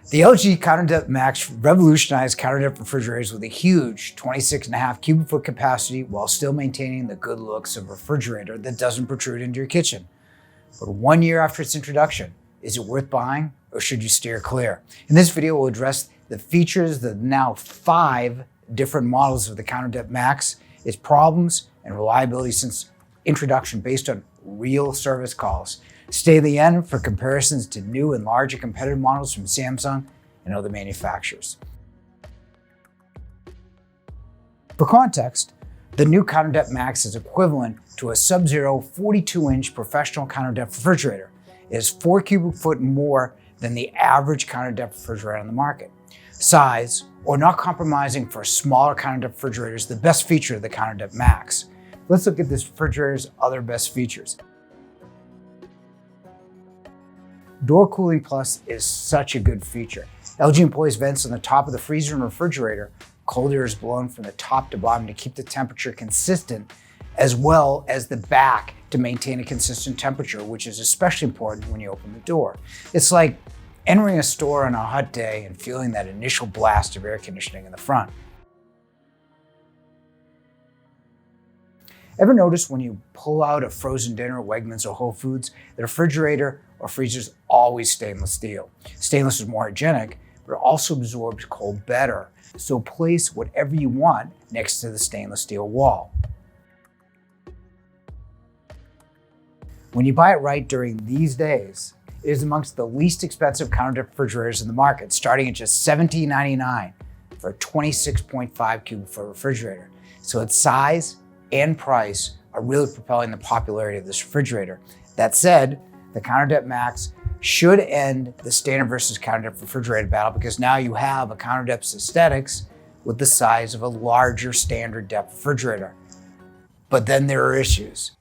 The LG CounterDepth Max revolutionized counter-depth refrigerators with a huge 26.5 cubic foot capacity while still maintaining the good looks of a refrigerator that doesn't protrude into your kitchen. But 1 year after its introduction, is it worth buying or should you steer clear? In this video, we'll address the features of the now 5 different models of the CounterDepth Max, its problems and reliability since introduction based on real service calls. Stay to the end for comparisons to new and larger competitive models from Samsung and other manufacturers. For context, the new CounterDepth Max is equivalent to a Sub-Zero 42-inch professional counter-depth refrigerator. It is 4 cubic foot more than the average counter-depth refrigerator on the market. Size, or not compromising for smaller counter-depth refrigerators, is the best feature of the CounterDepth Max. Let's look at this refrigerator's other best features. DoorCooling Plus is such a good feature. LG employs vents on the top of the freezer and refrigerator. Cold air is blown from the top to bottom to keep the temperature consistent, as well as the back to maintain a consistent temperature, which is especially important when you open the door. It's like entering a store on a hot day and feeling that initial blast of air conditioning in the front. Ever notice when you pull out a frozen dinner at Wegmans or Whole Foods, the refrigerator or freezer is always stainless steel. Stainless is more hygienic, but it also absorbs cold better. So place whatever you want next to the stainless steel wall. When you buy it right during these days, it is amongst the least expensive counter-depth refrigerators in the market, starting at just $17.99 for a 26.5 cubic foot refrigerator. So its size and price are really propelling the popularity of this refrigerator. That said, the CounterDepth Max should end the standard versus counter-depth refrigerator battle because now you have a counter-depth aesthetics with the size of a larger standard depth refrigerator. But then there are issues.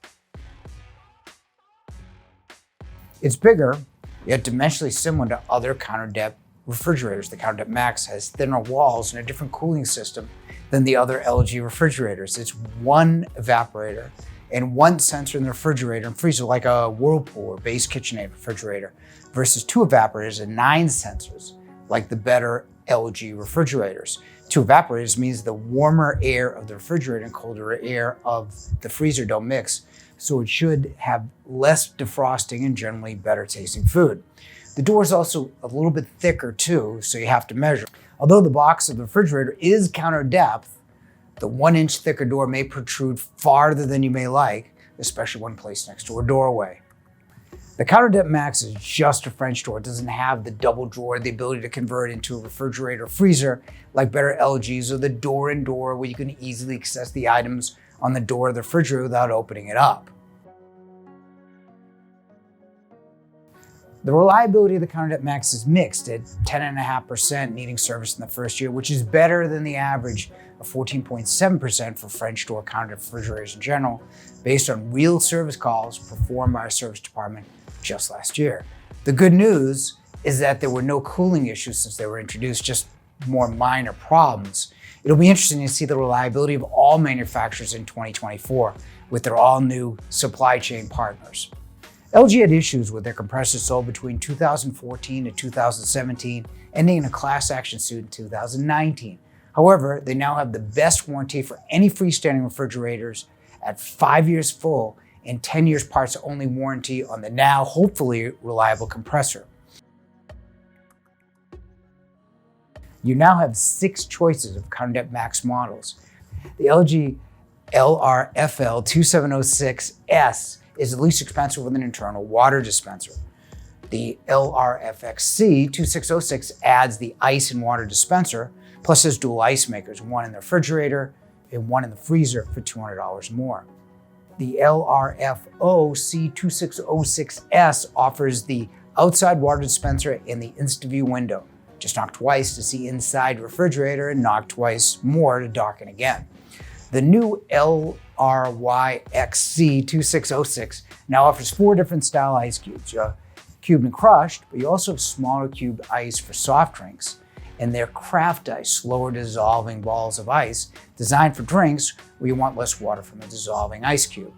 It's bigger, yet dimensionally similar to other counter-depth refrigerators. The CounterDepth Max has thinner walls and a different cooling system than the other LG refrigerators. It's one evaporator and one sensor in the refrigerator and freezer, like a Whirlpool or Base KitchenAid refrigerator, versus 2 evaporators and 9 sensors, like the better LG refrigerators. 2 evaporators means the warmer air of the refrigerator and colder air of the freezer don't mix, so it should have less defrosting and generally better tasting food. The door is also a little bit thicker too, so you have to measure. Although the box of the refrigerator is counter depth, the 1-inch thicker door may protrude farther than you may like, especially when placed next to a doorway. The CounterDepth Max is just a French door. It doesn't have the double drawer, the ability to convert into a refrigerator or freezer like better LGs, or the door-in-door where you can easily access the items on the door of the refrigerator without opening it up. The reliability of the CounterDepth Max is mixed at 10.5% needing service in the first year, which is better than the average of 14.7% for French door counter refrigerators in general, based on real service calls performed by our service department just last year. The good news is that there were no cooling issues since they were introduced, just more minor problems. It'll be interesting to see the reliability of all manufacturers in 2024 with their all-new supply chain partners. LG had issues with their compressors sold between 2014 and 2017, ending in a class action suit in 2019. However, they now have the best warranty for any freestanding refrigerators at 5 years full and 10 years parts only warranty on the now hopefully reliable compressor. You now have 6 choices of CounterDepth Max models. The LG LRFL 2706S is the least expensive with an internal water dispenser. The LRFXC 2606 adds the ice and water dispenser, plus has dual ice makers, one in the refrigerator and one in the freezer for $200 more. The LRFO C2606S offers the outside water dispenser and the InstaView window. Just knock twice to see inside the refrigerator and knock twice more to darken again. The new LRYXC 2606 now offers 4 different style ice cubes, cubed and crushed, but you also have smaller cubed ice for soft drinks, and they're craft ice, slower dissolving balls of ice designed for drinks where you want less water from a dissolving ice cube.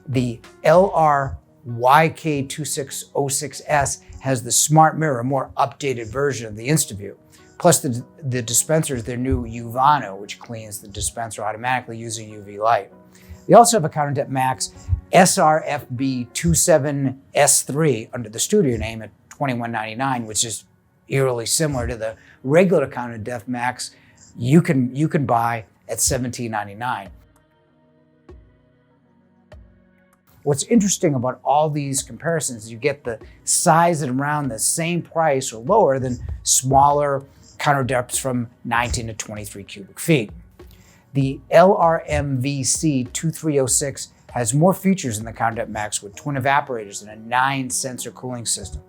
The LRYK 2606S has the smart mirror, a more updated version of the InstaView. Plus the dispenser is their new Uvano, which cleans the dispenser automatically using UV light. They also have a Counter Depth Max SRFB27S3 under the studio name at $21.99, which is eerily similar to the regular Counter Depth Max you can buy at $17.99. What's interesting about all these comparisons is you get the size at around the same price or lower than smaller counter depths from 19 to 23 cubic feet. The LRMVC2306 has more features than the Counter Depth Max with twin evaporators and a 9-sensor cooling system.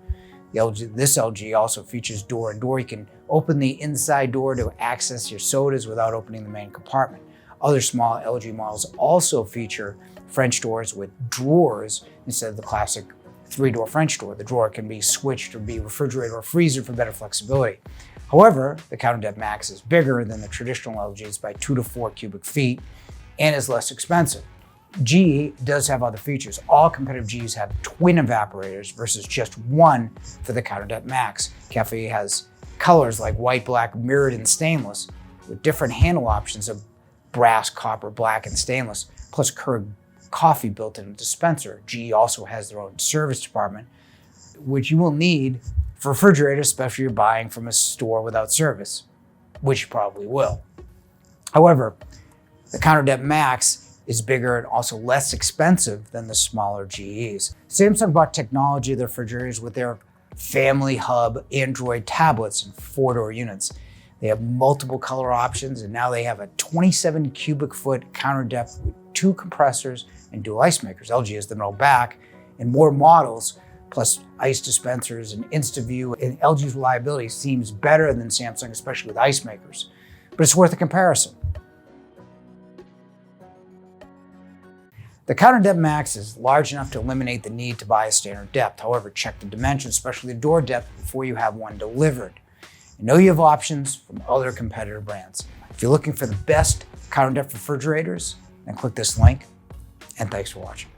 This LG also features door and door. You can open the inside door to access your sodas without opening the main compartment. Other small LG models also feature French doors with drawers instead of the classic 3-door French door. The drawer can be switched to be refrigerator or freezer for better flexibility. However, the Counter Depth Max is bigger than the traditional LGs by 2 to 4 cubic feet and is less expensive. GE does have other features. All competitive GEs have twin evaporators versus just one for the Counter Depth Max. Cafe has colors like white, black, mirrored, and stainless, with different handle options of brass, copper, black, and stainless, plus Keurig coffee built in a dispenser. GE also has their own service department, which you will need for refrigerators, especially if you're buying from a store without service, which you probably will. However, the Counter Depth Max is bigger and also less expensive than the smaller GEs. Samsung bought technology of the refrigerators with their Family Hub Android tablets and 4-door units. They have multiple color options, and now they have a 27 cubic foot counter depth with 2 compressors and dual ice makers. LG has the middle back and more models, plus ice dispensers and InstaView, and LG's reliability seems better than Samsung, especially with ice makers. But it's worth a comparison. The Counter Depth Max is large enough to eliminate the need to buy a standard depth. However, check the dimensions, especially the door depth, before you have one delivered. And know you have options from other competitor brands. If you're looking for the best counter depth refrigerators, then click this link, and thanks for watching.